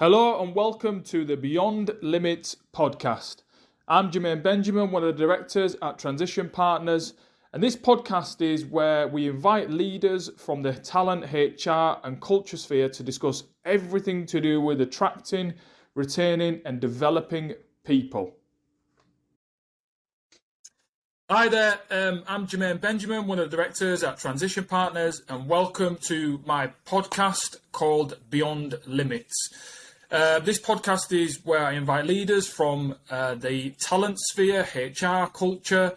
Hello and welcome to the Beyond Limits podcast. I'm Jermaine Benjamin, one of the directors at Transition Partners, and this podcast is where we invite leaders from the talent, HR and culture sphere to discuss everything to do with attracting, retaining and developing people. Hi there, I'm Jermaine Benjamin, one of the directors at Transition Partners, and welcome to my podcast called Beyond Limits. This podcast is where I invite leaders from the talent sphere, HR, culture,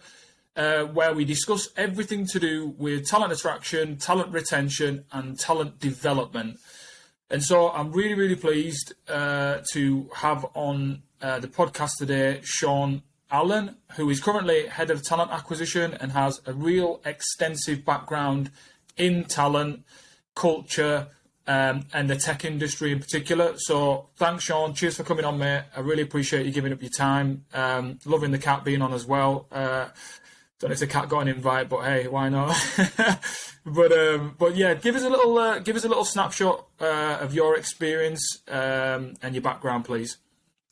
where we discuss everything to do with talent attraction, talent retention, and talent development. And so I'm really, really pleased to have on the podcast today Sean Allen, who is currently head of talent acquisition and has a real extensive background in talent, culture, and the tech industry in particular. So thanks, Sean. Cheers for coming on, mate. I really appreciate you giving up your time. Loving the cat being on as well. Don't know if the cat got an invite, but hey, why not? but yeah, give us a little snapshot of your experience and your background, please.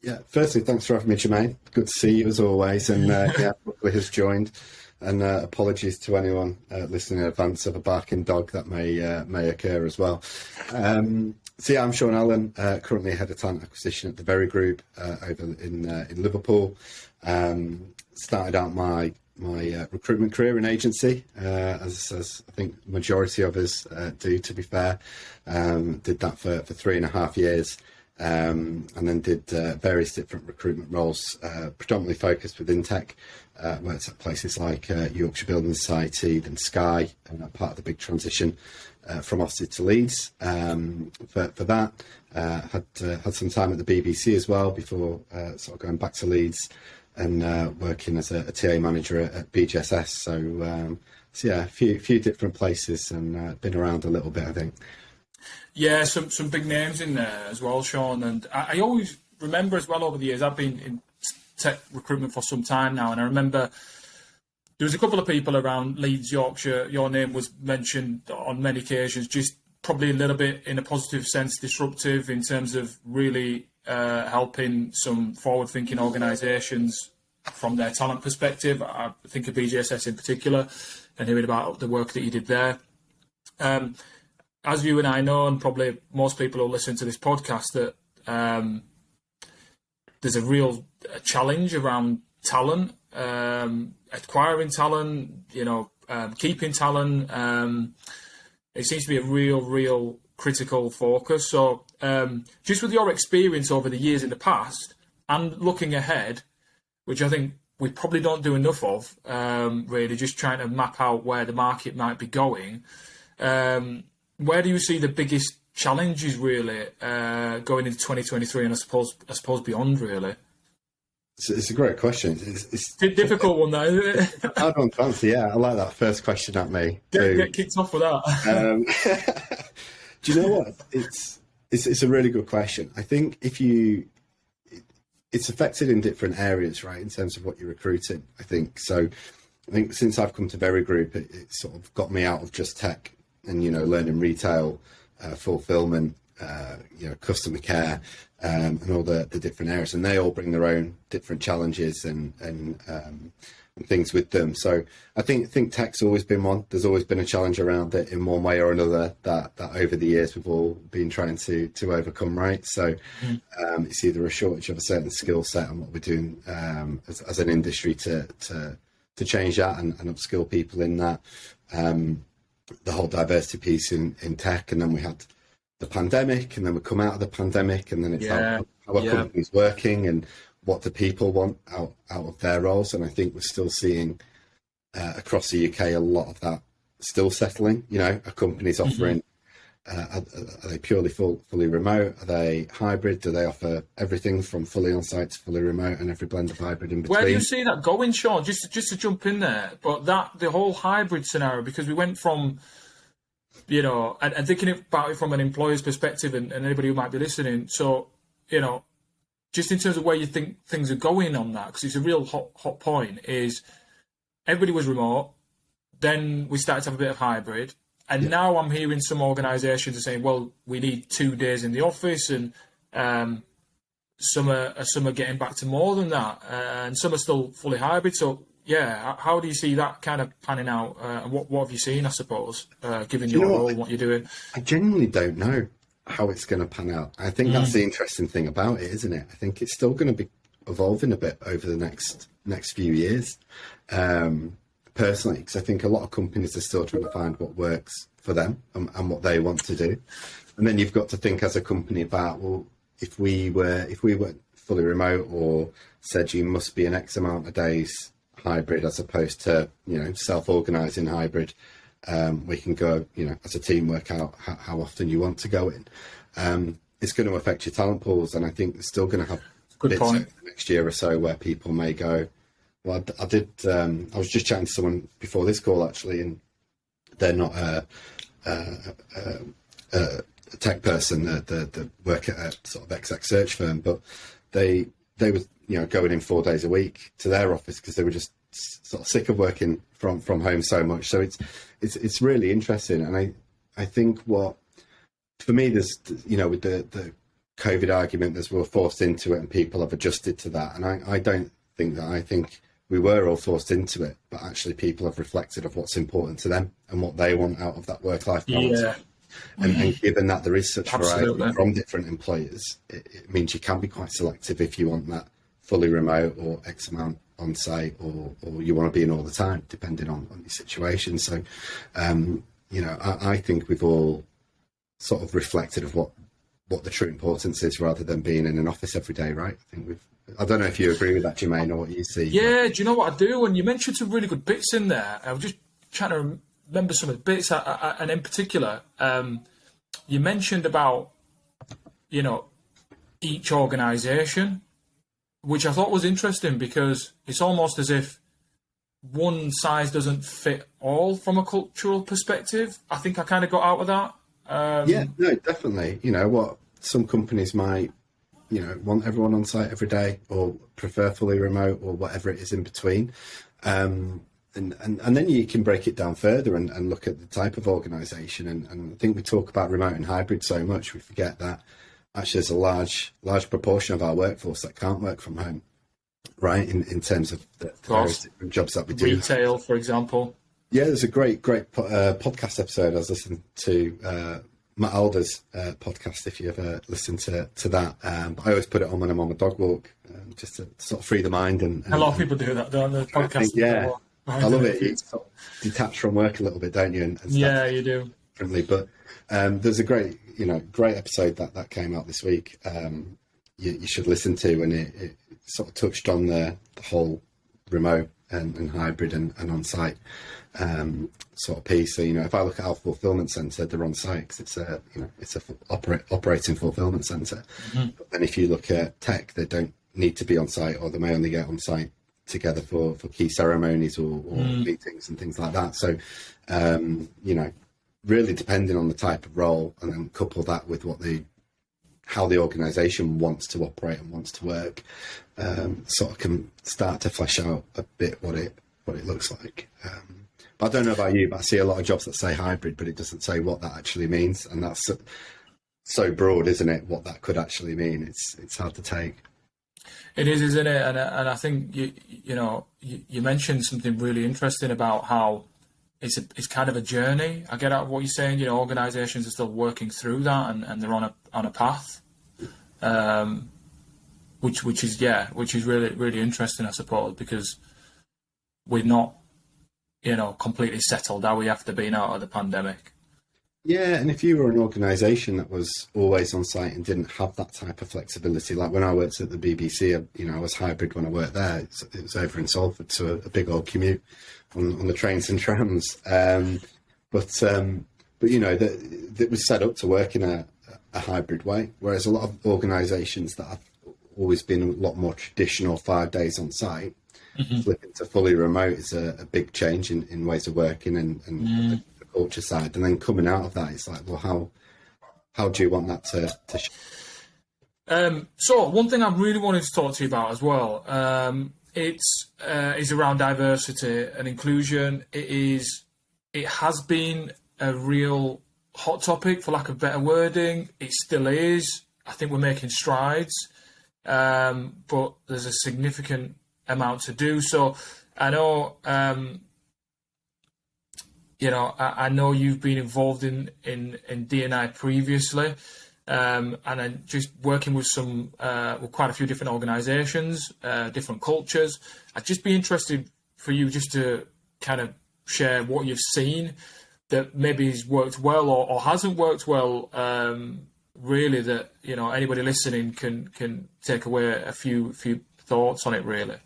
Yeah, firstly, thanks for having me, Jermaine. Good to see you as always. And yeah, Buckley has joined. And apologies to anyone listening in advance of a barking dog that may occur as well. So yeah, I'm Sean Allen, currently head of talent acquisition at the Very Group over in Liverpool. Started out my recruitment career in agency, as I think the majority of us do, to be fair. Did that for 3.5 years. And then did various different recruitment roles, predominantly focused within tech. Worked at places like Yorkshire Building Society, then Sky, and part of the big transition from Oxford to Leeds. For that, had some time at the BBC as well before sort of going back to Leeds and working as a TA manager at BGSS. So yeah, a few different places and been around a little bit, I think. Yeah, some big names in there as well, Sean. And I always remember as well over the years, I've been in tech recruitment for some time now, and I remember there was a couple of people around Leeds, Yorkshire. Your name was mentioned on many occasions, just probably a little bit in a positive sense, disruptive in terms of really helping some forward-thinking organisations from their talent perspective. I think of BGSS in particular, and hearing about the work that you did there. As you and I know, and probably most people who listen to this podcast, that there's a real challenge around talent, acquiring talent, keeping talent. It seems to be a real critical focus. So just with your experience over the years in the past and looking ahead, which I think we probably don't do enough of, really just trying to map out where the market might be going. Where do you see the biggest challenges really going into 2023 and I suppose beyond really? It's a great question. It's a difficult one though, isn't it? Hard one to answer, yeah. I like that first question at me. Get kicked off with that. Do you know what? It's a really good question. I think it's affected in different areas, right, in terms of what you're recruiting, I think. So I think since I've come to Very Group, it sort of got me out of just tech and, learning retail, fulfillment, customer care, and all the different areas. And they all bring their own different challenges and things with them. So I think tech's always been one. There's always been a challenge around it in one way or another that over the years we've all been trying to overcome, right? So it's either a shortage of a certain skill set and what we're doing as an industry to change that and upskill people in that. The whole diversity piece in tech, and then we had the pandemic, and then we come out of the pandemic, and then it's how are companies working and what do people want out of their roles. And I think we're still seeing across the UK a lot of that still settling. Are companies offering are they purely fully remote? Are they hybrid? Do they offer everything from fully on-site to fully remote and every blend of hybrid in between? Where do you see that going, Sean? Just to jump in there, but the whole hybrid scenario, because we went from, and thinking about it from an employer's perspective and anybody who might be listening. So, just in terms of where you think things are going on that, because it's a real hot point, is everybody was remote. Then we started to have a bit of hybrid. And now I'm hearing some organisations are saying, well, we need 2 days in the office and Some are getting back to more than that, and some are still fully hybrid. So yeah, how do you see that kind of panning out? What have you seen, I suppose, given your role and what you're doing? I genuinely don't know how it's going to pan out. I think that's the interesting thing about it, isn't it? I think it's still going to be evolving a bit over the next few years, personally, because I think a lot of companies are still trying to find what works for them and what they want to do. And then you've got to think as a company about, well, if we were fully remote, or said you must be an X amount of days hybrid as opposed to, self-organizing hybrid, we can go, as a team, work out how often you want to go in. It's going to affect your talent pools, and I think it's still going to have bits over the next year or so where people may go, well, I was just chatting to someone before this call actually, and they're not a tech person, the work at a sort of exec search firm, but they were going in 4 days a week to their office because they were just sort of sick of working from home so much. So it's really interesting, and I think what for me, there's with the COVID argument, there's we're forced into it and people have adjusted to that, and I don't think that. I think we were all forced into it, but actually people have reflected of what's important to them and what they want out of that work-life balance. Yeah. And given that there is such Absolutely. variety from different employers, it means you can be quite selective if you want that fully remote or X amount on site, or you want to be in all the time, depending on your situation. So, I think we've all sort of reflected of what the true importance is, rather than being in an office every day, right? I don't know if you agree with that, Jermaine, or what you see. Yeah, do you know what I do? And you mentioned some really good bits in there. I was just trying to remember some of the bits, and in particular, you mentioned about, each organisation, which I thought was interesting, because it's almost as if one size doesn't fit all from a cultural perspective. I think I kind of got out of that. Yeah, no, definitely. What some companies might, want everyone on site every day, or prefer fully remote, or whatever it is in between. And then you can break it down further and look at the type of organisation. And I think we talk about remote and hybrid so much, we forget that actually there's a large proportion of our workforce that can't work from home, right? In terms of the various different jobs that we do. Retail, for example. Yeah, there's a great podcast episode I was listening to, Matt Alder's podcast, if you ever listen to that. But I always put it on when I'm on my dog walk, just to sort of free the mind. And a lot of people do that, don't they? Podcast. Yeah, I love it. You sort of detach from work a little bit, don't you? And yeah, you do. Differently. But there's a great episode that came out this week. You should listen to, and it sort of touched on the whole remote and hybrid and on-site sort of piece. So if I look at our fulfillment centre, they're on site because it's a operating fulfillment centre. Mm-hmm. But then if you look at tech, they don't need to be on site, or they may only get on site together for key ceremonies or meetings and things like that. So really depending on the type of role, and then couple that with how the organisation wants to operate and wants to work, sort of can start to flesh out a bit what it looks like. But I don't know about you, but I see a lot of jobs that say hybrid, but it doesn't say what that actually means, and that's so broad, isn't it? What that could actually mean, it's hard to take. It is, isn't it? And I think you mentioned something really interesting about how it's kind of a journey. I get out of what you're saying. Organisations are still working through that, and they're on a path, which is really, really interesting, I suppose, because we're not completely settled, are we, after being out of the pandemic? Yeah, and if you were an organisation that was always on site and didn't have that type of flexibility, like when I worked at the BBC, I was hybrid when I worked there. It was over in Salford, so a big old commute on the trains and trams. But it was set up to work in a hybrid way, whereas a lot of organisations that have always been a lot more traditional 5 days on site, flipping to fully remote is a big change in ways of working and the culture side. And then coming out of that, it's like, well, how do you want that to So one thing I really wanted to talk to you about as well, is around diversity and inclusion. It has been a real hot topic, for lack of better wording. It still is. I think we're making strides, but there's a significant amount to do. So I know, I know you've been involved in D&I previously, and then just working with with quite a few different organisations, different cultures. I'd just be interested for you just to kind of share what you've seen that maybe has worked well or hasn't worked well. Really, that anybody listening can take away a few thoughts on it. Really.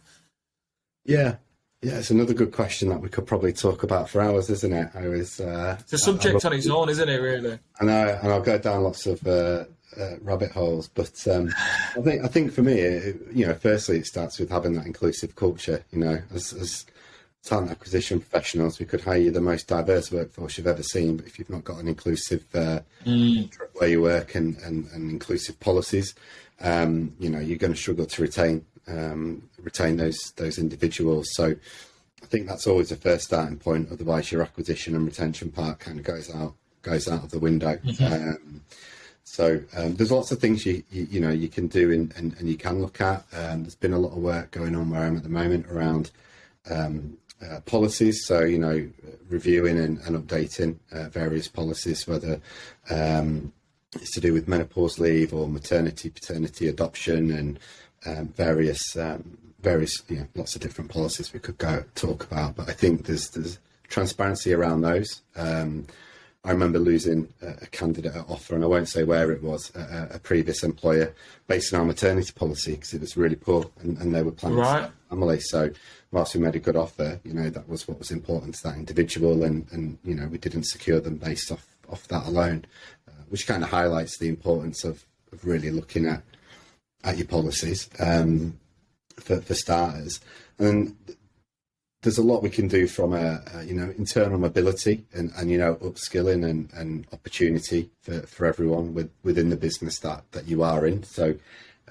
Yeah, it's another good question that we could probably talk about for hours, isn't it? It's a subject on its own, isn't it? Really. I know, and I'll go down lots of rabbit holes, but I think for me, firstly, it starts with having that inclusive culture. As talent acquisition professionals, we could hire you the most diverse workforce you've ever seen, but if you've not got an inclusive where you work and inclusive policies, you're going to struggle to retain those individuals. So I think that's always the first starting point. Otherwise, your acquisition and retention part kind of goes out of the window. So there's lots of things you can do and you can look at. There's been a lot of work going on where I'm at the moment around policies. So reviewing and updating various policies, whether it's to do with menopause leave or maternity, paternity, adoption, and various lots of different policies we could talk about. But I think there's transparency around those. I remember losing a candidate at offer, and I won't say where it was, a previous employer, based on our maternity policy, because it was really poor, and they were planning to start a family. So whilst we made a good offer, that was what was important to that individual, and we didn't secure them based off that alone, which kind of highlights the importance of really looking at your policies for starters. And there's a lot we can do from internal mobility and upskilling and opportunity for everyone within the business that you are in. So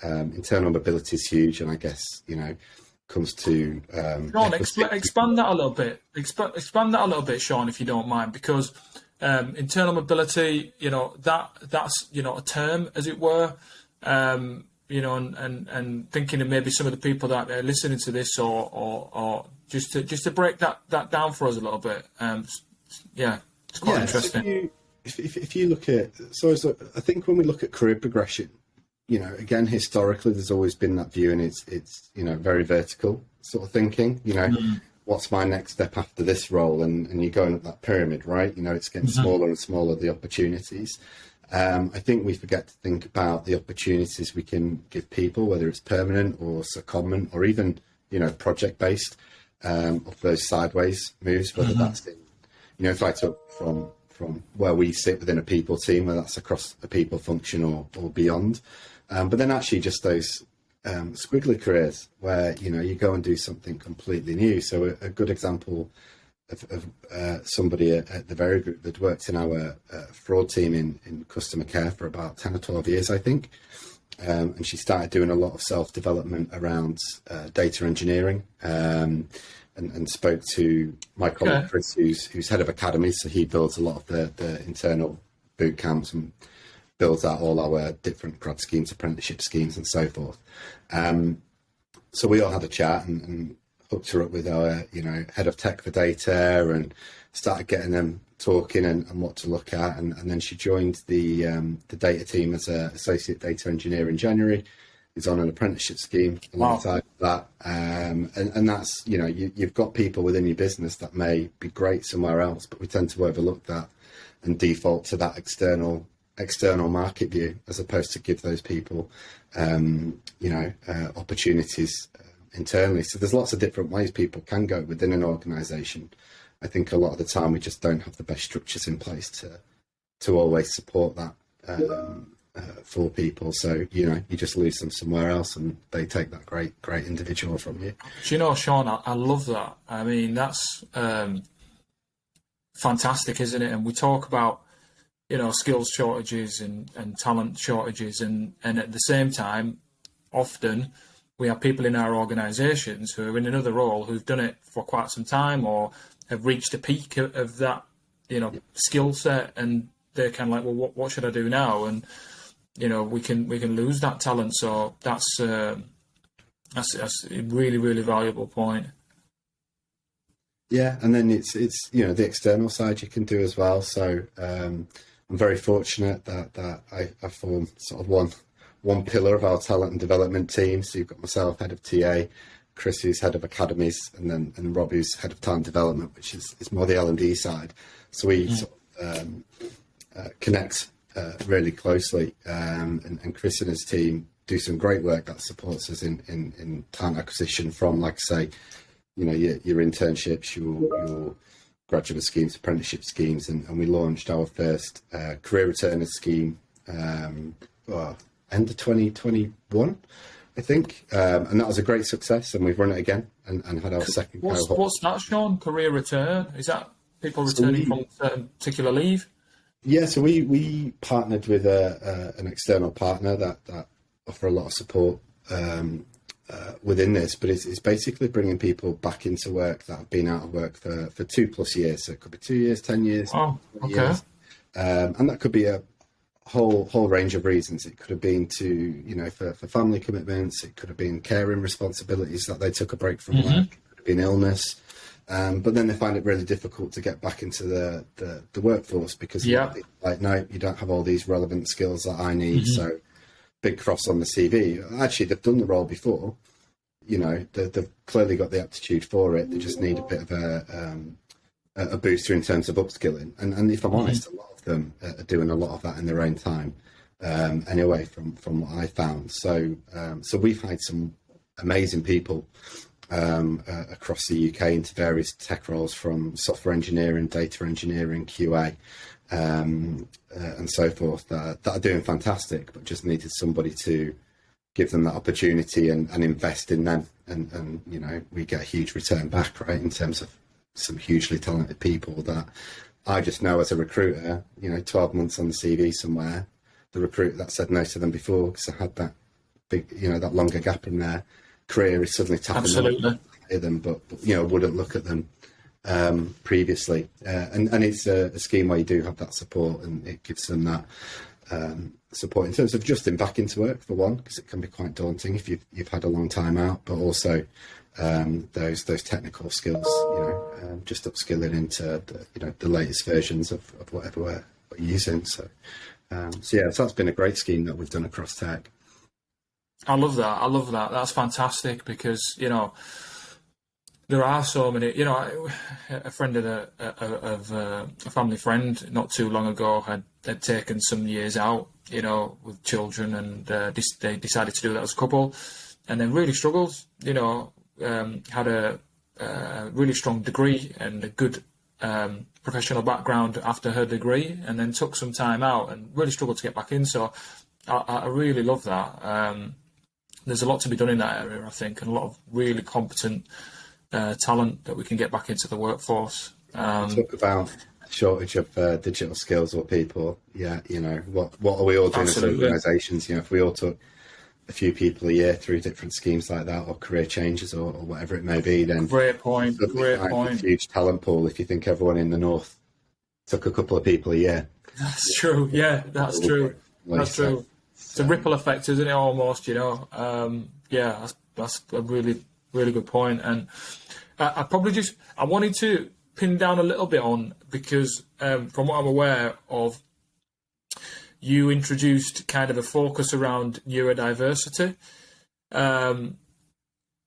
internal mobility is huge, and I guess comes to expand that a little bit. Expand that a little bit, Sean, if you don't mind, because internal mobility, that's a term, as it were. And thinking of maybe some of the people that are listening to this, or just to break that down for us a little bit. It's quite interesting. So if you look at, so I think when we look at career progression, again, historically, there's always been that view, and it's very vertical sort of thinking. What's my next step after this role, and you're going up that pyramid, right? It's getting smaller and smaller, the opportunities. I think we forget to think about the opportunities we can give people, whether it's permanent or secondment or even, project-based, of those sideways moves, whether that's in, if I took from where we sit within a people team, whether that's across a people function or beyond. But then actually just those squiggly careers where, you go and do something completely new. So a good example of somebody at the Very Group that worked in our fraud team in customer care for about 10 or 12 years, I think. And she started doing a lot of self-development around data engineering, and spoke to my colleague Chris, who's head of academy. So he builds a lot of the internal boot camps and builds out all our different grad schemes, apprenticeship schemes, and so forth. So we all had a chat and hooked her up with our, head of tech for data, and started getting them talking and what to look at. And then she joined the data team as an associate data engineer in January. Is on an apprenticeship scheme alongside that. And that's, you've got people within your business that may be great somewhere else, but we tend to overlook that and default to that external market view, as opposed to give those people, opportunities internally. So there's lots of different ways people can go within an organisation. I think a lot of the time we just don't have the best structures in place to always support that for people. So, you just lose them somewhere else and they take that great individual from you. Do you know, Sean, I love that. I mean, that's fantastic, isn't it? And we talk about, skills shortages and talent shortages, and at the same time, often we have people in our organisations who are in another role who've done it for quite some time or have reached a peak of that, skill set, and they're kind of like, well, what should I do now? And we can lose that talent. So that's a really, really valuable point. Yeah, and then it's the external side you can do as well. So I'm very fortunate that I form sort of one pillar of our talent and development team. So you've got myself, head of TA, Chris, who's head of academies, and Rob, who's head of talent development, which is more the L&D side. So we sort of, connect really closely, and Chris and his team do some great work that supports us in talent acquisition from, like I say, your internships, your graduate schemes, apprenticeship schemes, and we launched our first career returners scheme end of 2021, I think, and that was a great success, and we've run it again and had our second cohort. What's that, Sean? Career return? Is that people returning from a particular leave? Yeah, so we partnered with an external partner that offer a lot of support within this, but it's basically bringing people back into work that have been out of work for 2+ years. So it could be 2 years, 10 years, years. And that could be a whole range of reasons. It could have been for family commitments. It could have been caring responsibilities that they took a break from work. It could have been illness. But then they find it really difficult to get back into the workforce because like, no, you don't have all these relevant skills that I need. So big cross on the CV. Actually, they've done the role before. They've clearly got the aptitude for it. They just need a bit of a booster in terms of upskilling. And if I'm honest, a lot of them are doing a lot of that in their own time. Anyway, from what I found. So we've had some amazing people across the UK into various tech roles, from software engineering, data engineering, QA, and so forth, that are doing fantastic, but just needed somebody to give them that opportunity and invest in them. And we get a huge return back, right, in terms of some hugely talented people that I just know as a recruiter, 12 months on the CV somewhere, the recruiter that said no to them before because I had that big, that longer gap in their career is suddenly tapping them, but wouldn't look at them previously. And it's a scheme where you do have that support, and it gives them that support in terms of adjusting back into work, for one, because it can be quite daunting if you've had a long time out, but also those technical skills, just upskilling into the latest versions of whatever we're using. So that's been a great scheme that we've done across tech. I love that. That's fantastic, because there are so many. A friend of a family friend not too long ago had taken some years out, with children, and they decided to do that as a couple, and then really struggled. Had a really strong degree and a good professional background after her degree, and then took some time out and really struggled to get back in. So I really love that. There's a lot to be done in that area, I think, and a lot of really competent talent that we can get back into the workforce. Talk about shortage of digital skills or people. What are we all doing as organisations? If we all took a few people a year through different schemes like that, or career changes, or whatever it may be, then great point. A huge talent pool. If you think everyone in the north took a couple of people a year, that's true. Yeah, that's true. That's true. It's a ripple effect, isn't it? Almost, that's a really, really good point. And I wanted to pin down a little bit on, because from what I'm aware of, you introduced kind of a focus around neurodiversity.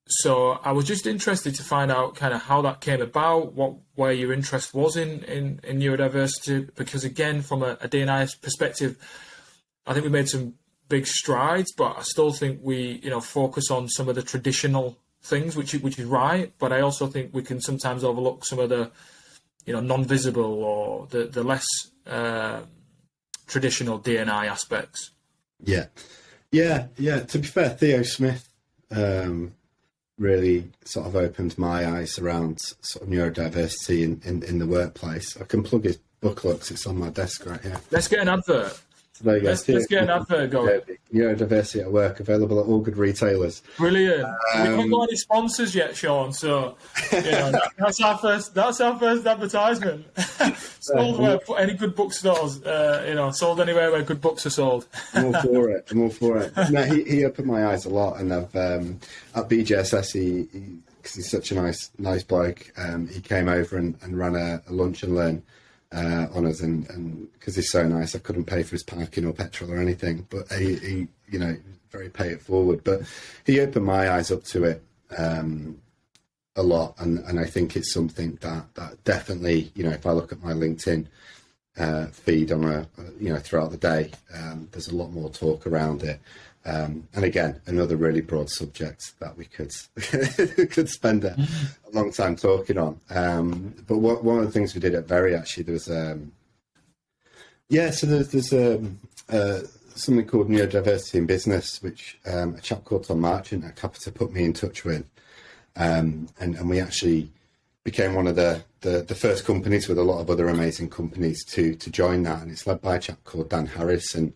So I was just interested to find out kind of how that came about, where your interest was in neurodiversity, because again, from a D&I perspective, I think we made some big strides, but I still think we, focus on some of the traditional things, which is right. But I also think we can sometimes overlook some of the, non-visible or the less traditional D&I aspects. Yeah. To be fair, Theo Smith really sort of opened my eyes around sort of neurodiversity in the workplace. I can plug his book, looks, it's on my desk right here. Let's get an advert. So there you go. Let's get an advert going. Neurodiversity at work, available at all good retailers. Brilliant. We haven't got any sponsors yet, Sean. So that's our first advertisement. Sold where any good bookstores. Sold anywhere where good books are sold. I'm all for it. No, he opened my eyes a lot, and I've at BJSS because he's such a nice bloke. He came over and ran a lunch and learn on us, and because he's so nice, I couldn't pay for his parking or petrol or anything, but he very pay it forward. But he opened my eyes up to it a lot, and I think it's something that definitely, if I look at my LinkedIn feed on throughout the day, there's a lot more talk around it. And again, another really broad subject that we could spend a long time talking on. But one of the things we did at Very, actually, there was there's something called neurodiversity in business, which a chap called Tom Marchant at Capita put me in touch with, and we actually became one of the first companies, with a lot of other amazing companies, to join that. And it's led by a chap called Dan Harris, and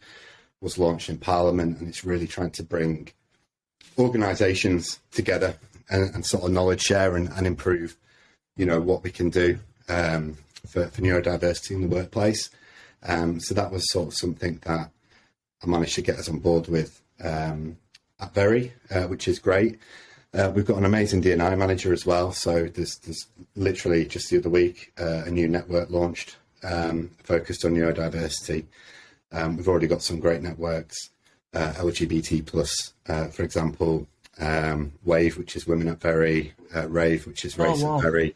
was launched in Parliament, and it's really trying to bring organisations together and sort of knowledge share and improve, what we can do for neurodiversity in the workplace. So that was sort of something that I managed to get us on board with at Very, which is great. We've got an amazing D&I manager as well. So there's literally just the other week a new network launched focused on neurodiversity. We've already got some great networks, LGBT plus, for example, WAVE, which is Women at Very, RAVE, which is Race at Very.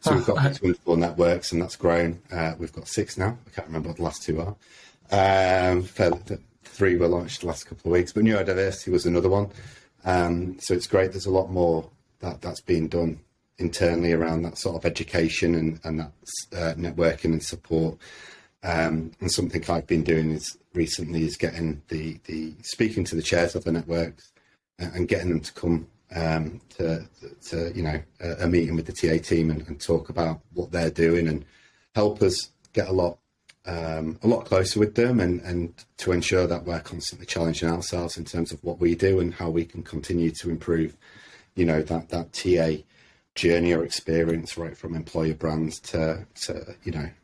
So we've got these wonderful networks, and that's grown. We've got 6 now. I can't remember what the last 2 are. 3 were launched the last couple of weeks, but neurodiversity was another one. So it's great. There's a lot more that's being done internally around that sort of education and that networking and support. And something I've been doing recently is getting the speaking to the chairs of the networks and getting them to come to a meeting with the TA team and talk about what they're doing and help us get a lot closer with them and to ensure that we're constantly challenging ourselves in terms of what we do and how we can continue to improve, that TA journey or experience, right from employer brands to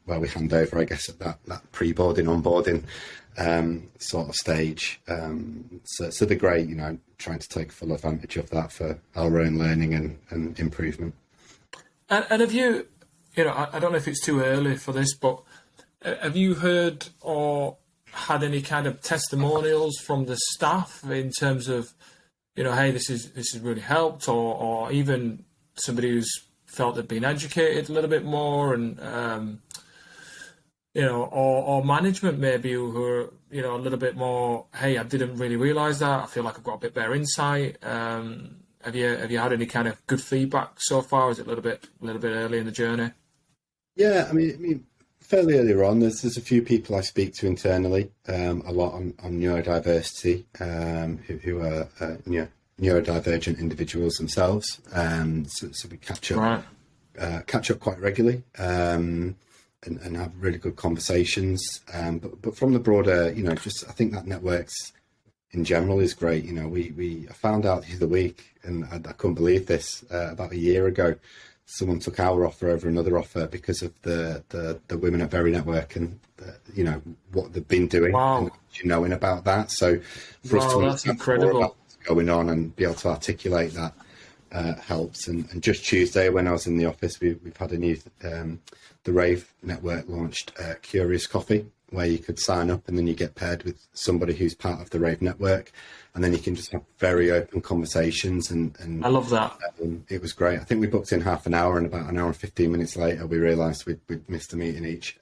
where we hand over, I guess, at that pre-boarding, onboarding sort of stage. So they're great, trying to take full advantage of that for our own learning and improvement. And have you, I don't know if it's too early for this, but have you heard or had any kind of testimonials from the staff in terms of, hey, this has really helped, or even somebody who's felt they've been educated a little bit more, and or management maybe who are a little bit more, hey, I didn't really realise that, I feel like I've got a bit better insight. Have you had any kind of good feedback so far? Or is it a little bit early in the journey? Yeah, I mean fairly earlier on. There's a few people I speak to internally a lot on neurodiversity who are neurodivergent individuals themselves, so we catch up quite regularly and have really good conversations. But from the broader, just I think that networks in general is great. We found out the other week, and I couldn't believe this, about a year ago, someone took our offer over another offer because of the Women at Very network and what they've been doing. Wow. And knowing about that. So for us to that's incredible. Going on and be able to articulate that helps. And just Tuesday, when I was in the office, we've had a new the Rave network launched Curious Coffee, where you could sign up and then you get paired with somebody who's part of the Rave network, and then you can just have very open conversations. And I love that. It was great. I think we booked in half an hour, and about an hour and 15 minutes later, we realised we'd missed a meeting each.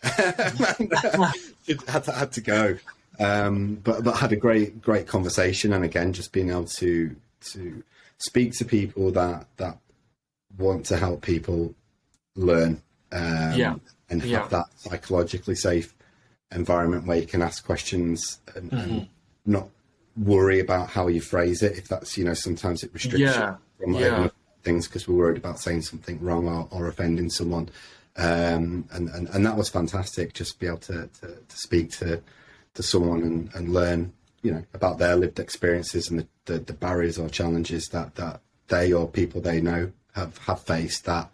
had to go. But had a great conversation, and again, just being able to speak to people that want to help people learn, and have that psychologically safe environment where you can ask questions and not worry about how you phrase it. If that's, sometimes it restricts you from things because we're worried about saying something wrong or offending someone. And that was fantastic. Just be able to speak to to someone and learn, about their lived experiences and the barriers or challenges that they or people they know have faced that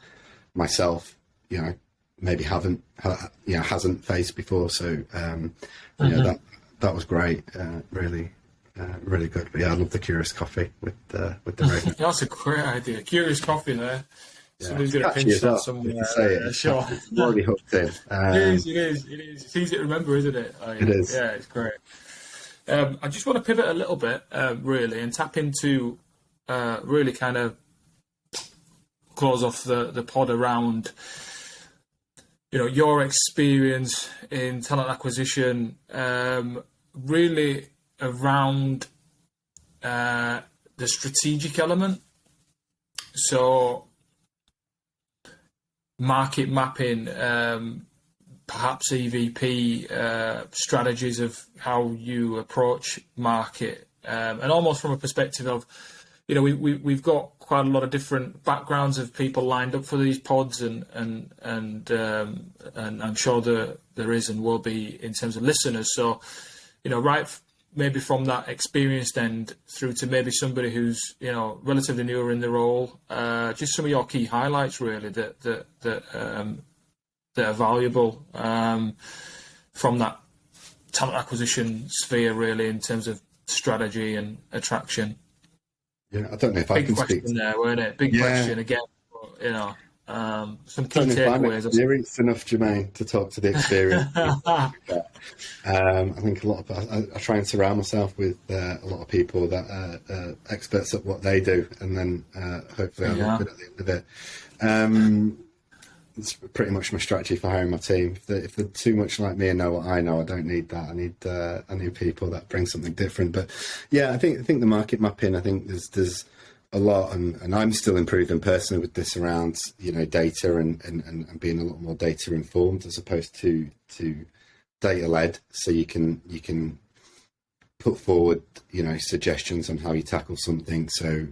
myself, maybe hasn't faced before. So, that was great. Really good. But yeah, I love the Curious Coffee with the radio. That's a great idea. Curious Coffee there. Yeah. Somebody's going to pinch that somewhere. Sure. I'm already hooked in. It is. It's easy to remember, isn't it? It is. Yeah, it's great. I just want to pivot a little bit, really, and tap into really kind of close off the pod around, your experience in talent acquisition, really around the strategic element. So market mapping, perhaps EVP, strategies of how you approach market, and almost from a perspective of, we've got quite a lot of different backgrounds of people lined up for these pods, and I'm sure there is and will be in terms of listeners. So, maybe from that experienced end through to maybe somebody who's relatively newer in the role, just some of your key highlights really that are valuable from that talent acquisition sphere, really, in terms of strategy and attraction. Yeah, I don't know if I can speak. Big question there, weren't it? Big question again. But, some key takeaways. I'm experienced enough, Jermaine, to talk to the experience. I think a lot of I try and surround myself with a lot of people that are experts at what they do, and then hopefully I'm good at the end of it. It's pretty much my strategy for hiring my team. If they're too much like me and know what I know, I don't need that. I need people that bring something different. But yeah, I think the market mapping. I think there's a lot, and I'm still improving personally with this around data and being a lot more data informed as opposed to data led. So you can put forward suggestions on how you tackle something. So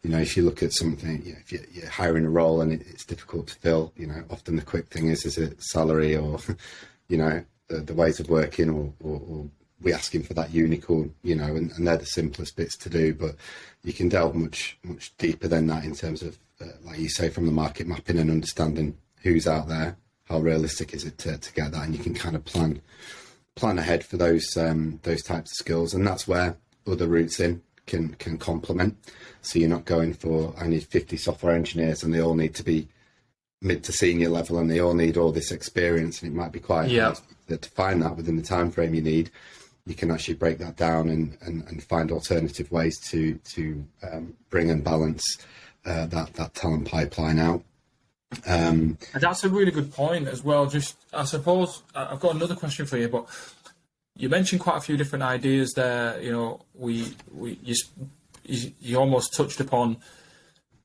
if you look at something, if you're hiring a role and it's difficult to fill, often the quick thing is it salary or the ways of working or we asking for that unicorn, and they're the simplest bits to do, but you can delve much deeper than that in terms of like you say, from the market mapping and understanding who's out there, how realistic is it to get that, and you can kind of plan ahead for those types of skills, and that's where other routes in can complement. So you're not going for, I need 50 software engineers and they all need to be mid to senior level and they all need all this experience, and it might be quite hard to find that within the time frame you need. You can actually break that down and find alternative ways to bring and balance that talent pipeline out. And that's a really good point as well. Just, I suppose, I've got another question for you, but you mentioned quite a few different ideas there. You almost touched upon,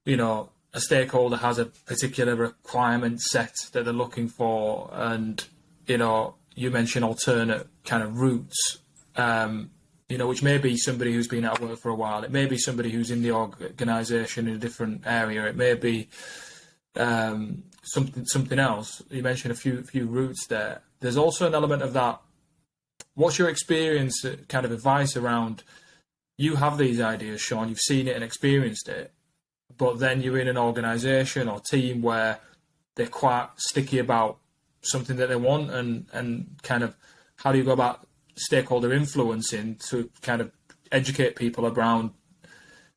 a stakeholder has a particular requirement set that they're looking for, and you mentioned alternate kind of routes. Which may be somebody who's been out of work for a while. It may be somebody who's in the organisation in a different area. It may be something else. You mentioned a few routes there. There's also an element of that. What's your experience, kind of advice around? You have these ideas, Sean. You've seen it and experienced it, but then you're in an organisation or team where they're quite sticky about something that they want, and kind of how do you go about stakeholder influencing to kind of educate people around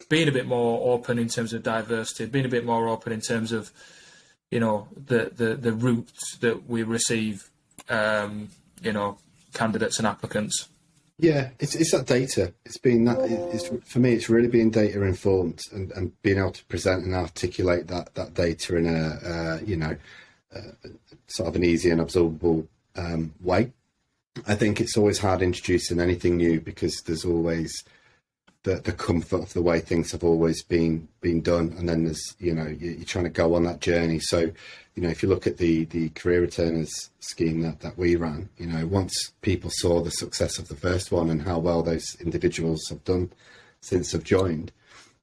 being a bit more open in terms of diversity, being a bit more open in terms of the routes that we receive candidates and applicants. Yeah, it's that data. It's been that. It's for me. It's really being data informed and being able to present and articulate that data in a sort of an easy and absorbable way. I think it's always hard introducing anything new because there's always the comfort of the way things have always been done, and then there's you're trying to go on that journey. So if you look at the career returners scheme that we ran, once people saw the success of the first one and how well those individuals have done since they've joined,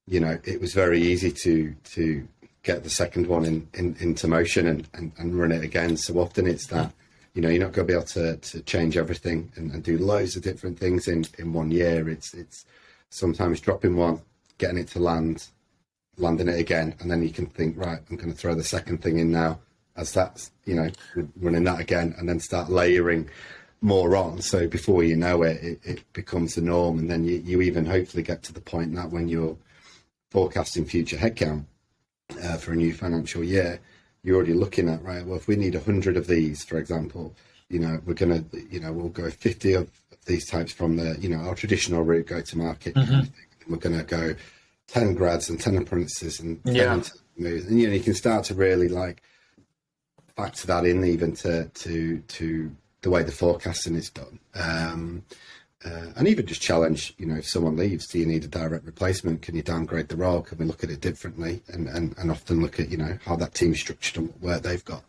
it was very easy to get the second one into motion and run it again. So often it's that You know, you're not going to be able to change everything and do loads of different things in 1 year. It's sometimes dropping one, getting it to land, landing it again, and then you can think, right, I'm going to throw the second thing in now, as that's, you know, running that again, and then start layering more on. So before you know it, it becomes the norm, and then you even hopefully get to the point that when you're forecasting future headcount for a new financial year, you're already looking at, right, well, if we need 100 of these, for example, you know, we're going to, you know, we'll go 50 of these types from the, you know, our traditional route, go to market. We're going to go 10 grads and 10 apprentices and 10 moves. And, you know, you can start to really like factor that in even to the way the forecasting is done. And even just challenge, you know, if someone leaves, do you need a direct replacement? Can you downgrade the role? Can we look at it differently? And often look at, you know, how that team's structured and what work they've got.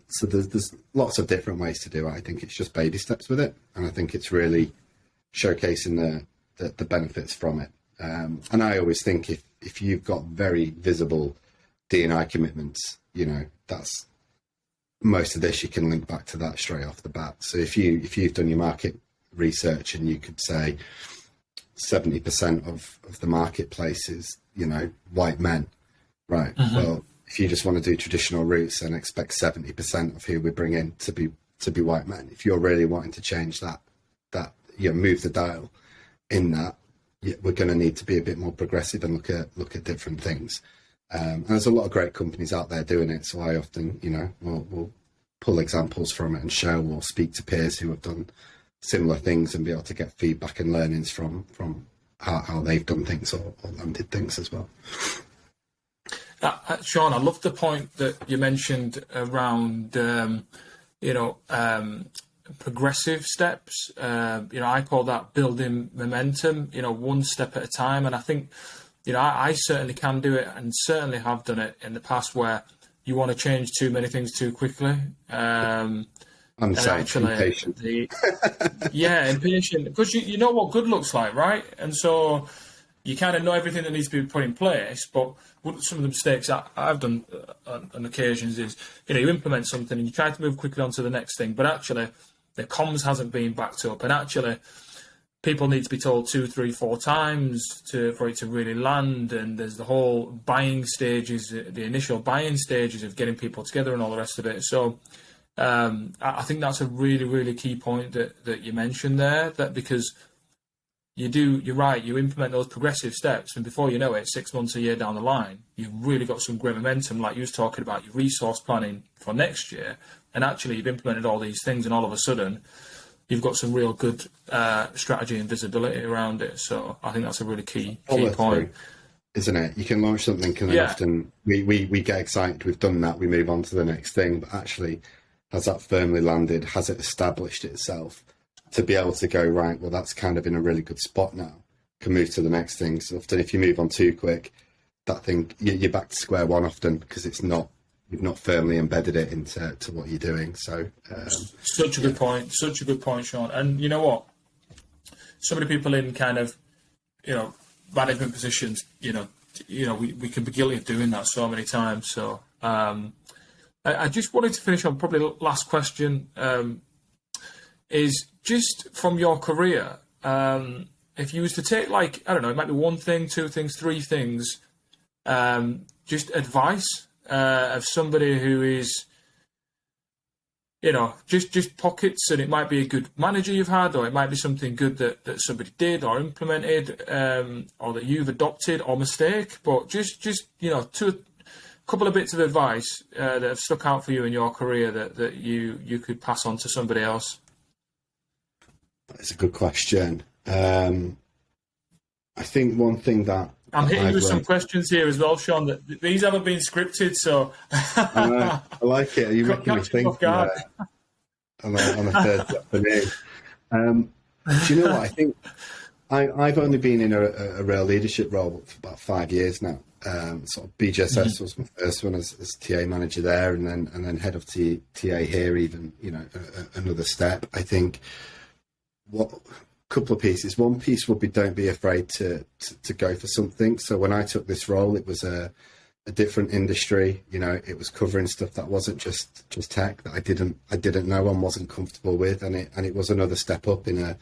So there's lots of different ways to do it. I think it's just baby steps with it. And I think it's really showcasing the benefits from it. And I always think if you've got very visible D&I commitments, you know, that's most of this, you can link back to that straight off the bat. So if you've done your market research and you could say 70% of the marketplace is, you know, white men, right? Well, if you just want to do traditional routes and expect 70% of who we bring in to be white men, if you're really wanting to change that, you know, move the dial in that, we're going to need to be a bit more progressive and look at different things. And there's a lot of great companies out there doing it. So I often, you know, we'll pull examples from it and show or speak to peers who have done similar things and be able to get feedback and learnings from how they've done things or landed things as well. Sean, I love the point that you mentioned around, you know, progressive steps. You know, I call that building momentum, you know, one step at a time. And I think, you know, I certainly can do it and certainly have done it in the past where you want to change too many things too quickly. I'm saying impatient. Impatient. Because you know what good looks like, right? And so you kind of know everything that needs to be put in place. But some of the mistakes I've done on occasions is, you know, you implement something and you try to move quickly on to the next thing, but actually the comms hasn't been backed up. And actually people need to be told 2, 3, 4 times for it to really land. And there's the whole buying stages, the initial buying stages of getting people together and all the rest of it. So I think that's a really, really key point that you mentioned there, that because you're right, you implement those progressive steps and before you know it, 6 months, a year down the line, you've really got some great momentum, like you was talking about your resource planning for next year. And actually you've implemented all these things and all of a sudden you've got some real good strategy and visibility around it. So I think that's a really key point. Isn't it? You can launch something and then often we get excited, we've done that, we move on to the next thing, but actually has that firmly landed? Has it established itself to be able to go, right, well, that's kind of in a really good spot now, can move to the next thing. So often if you move on too quick, that thing, you're back to square one often because you've not firmly embedded it into what you're doing. So such a good point, Sean. And you know what? So many people in kind of, you know, management positions, you know, we can be guilty of doing that so many times. So I just wanted to finish on probably the last question, is just from your career, if you was to take, like, I don't know, it might be 1 thing, 2 things, 3 things, just advice of somebody who is, you know, just pockets, and it might be a good manager you've had, or it might be something good that somebody did or implemented, or that you've adopted or mistake, but just you know, couple of bits of advice that have stuck out for you in your career that you could pass on to somebody else? That's a good question. I think one thing that I'm hitting you with some questions here as well, Sean. That these haven't been scripted, so I like it. You're making me think on a Thursday afternoon. Do you know what? I think I've only been in a real leadership role for about 5 years now. Sort of BGSS was my first one as TA manager there, and then head of TA here, even, you know, another step. I think couple of pieces. One piece would be, don't be afraid to go for something. So when I took this role, it was a a different industry. You know, it was covering stuff that wasn't just tech, that I didn't know and wasn't comfortable with, and it was another step up in a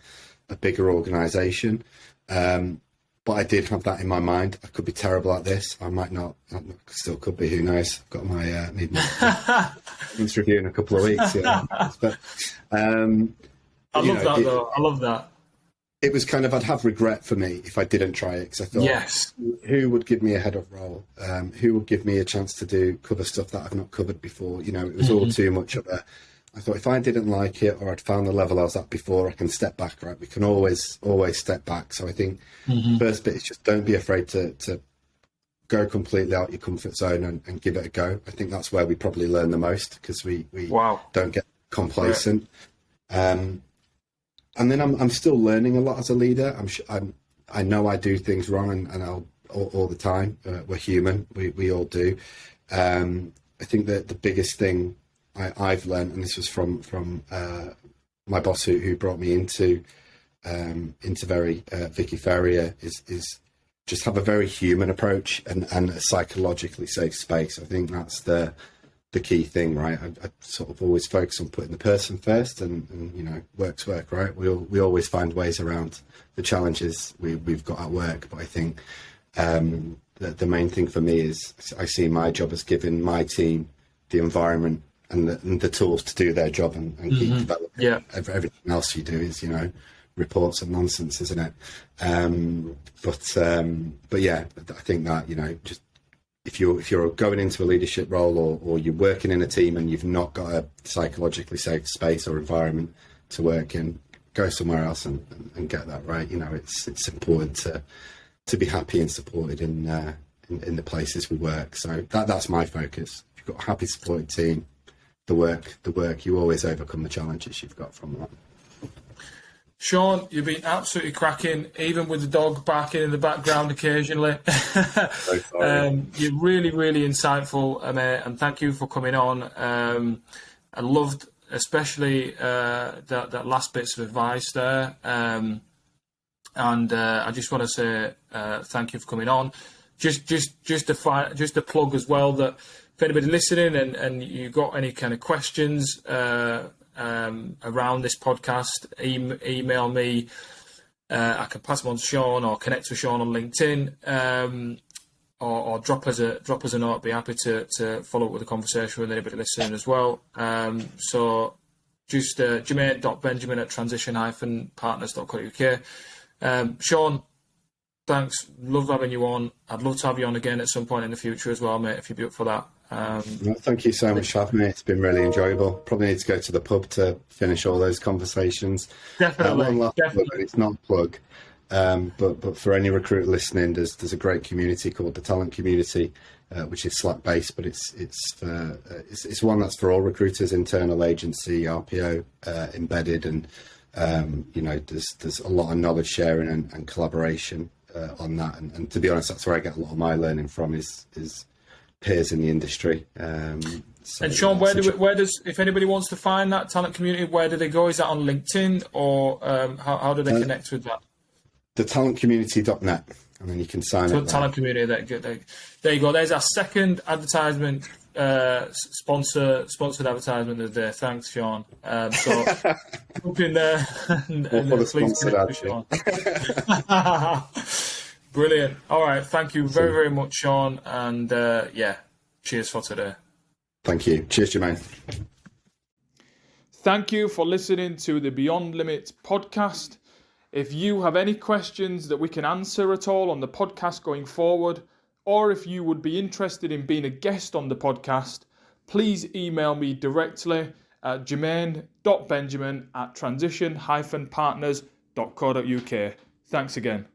bigger organisation. But I did have that in my mind. I could be terrible at this. I might not. I still could be. Who knows? I've got my need my review in a couple of weeks. Yeah. But I love that. It was kind of, I'd have regret for me if I didn't try it, because I thought, yes, who would give me a head of role? Who would give me a chance to cover stuff that I've not covered before? You know, it was all too much of a. I thought if I didn't like it, or I'd found the level I was at before, I can step back, right? We can always step back. So I think first bit is just don't be afraid to go completely out your comfort zone and give it a go. I think that's where we probably learn the most, because we don't get complacent. Right. And then I'm still learning a lot as a leader. I know I do things wrong, and I'll all the time. We're human. We all do. I think that the biggest thing I've learned, and this was from my boss who brought me into Vicky Ferrier, is just have a very human approach and a psychologically safe space. I think that's the key thing, right? I sort of always focus on putting the person first, and you know, work's work, right? We always find ways around the challenges we've got at work. But I think the main thing for me is I see my job as giving my team the environment and the tools to do their job and keep developing. Yeah. Everything else you do is, you know, reports and nonsense, isn't it? But yeah, I think that, you know, just if you're going into a leadership role or you're working in a team and you've not got a psychologically safe space or environment to work in, go somewhere else and get that right. You know, it's important to be happy and supported in the places we work. So that's my focus. If you've got a happy, supported team, the work, you always overcome the challenges you've got from that. Sean, you've been absolutely cracking, even with the dog barking in the background occasionally. You're really, really insightful, and thank you for coming on. I loved especially that last bits of advice there, and I just want to say thank you for coming on. Just to plug as well that if anybody listening and you got any kind of questions around this podcast, email me. I can pass them on to Sean or connect with Sean on LinkedIn, or drop us a note. I'd be happy to follow up with a conversation with anybody listening as well. So just Jermaine.Benjamin at transition-partners.co.uk. Sean, thanks. Love having you on. I'd love to have you on again at some point in the future as well, mate, if you'd be up for that. Thank you so much for having me. It's been really enjoyable. Probably need to go to the pub to finish all those conversations. Definitely. One last plug, it's not a plug, but for any recruiter listening, there's a great community called the Talent Community, which is Slack based, but it's one that's for all recruiters, internal, agency, RPO, embedded, and you know, there's a lot of knowledge sharing and collaboration on that. And to be honest, that's where I get a lot of my learning from is peers in the industry. And Sean, where does if anybody wants to find that talent community, where do they go? Is that on LinkedIn, or how do they connect with that? Thetalentcommunity.net, and then you can sign up. Talent community. There you go. There's our second advertisement, sponsored advertisement of the day. Thanks, Sean. So look in there and please connect with Sean. Brilliant. All right. Thank you very, very much, Sean. And cheers for today. Thank you. Cheers, Jermaine. Thank you for listening to the Beyond Limits podcast. If you have any questions that we can answer at all on the podcast going forward, or if you would be interested in being a guest on the podcast, please email me directly at Jermaine.Benjamin at transition-partners.co.uk. Thanks again.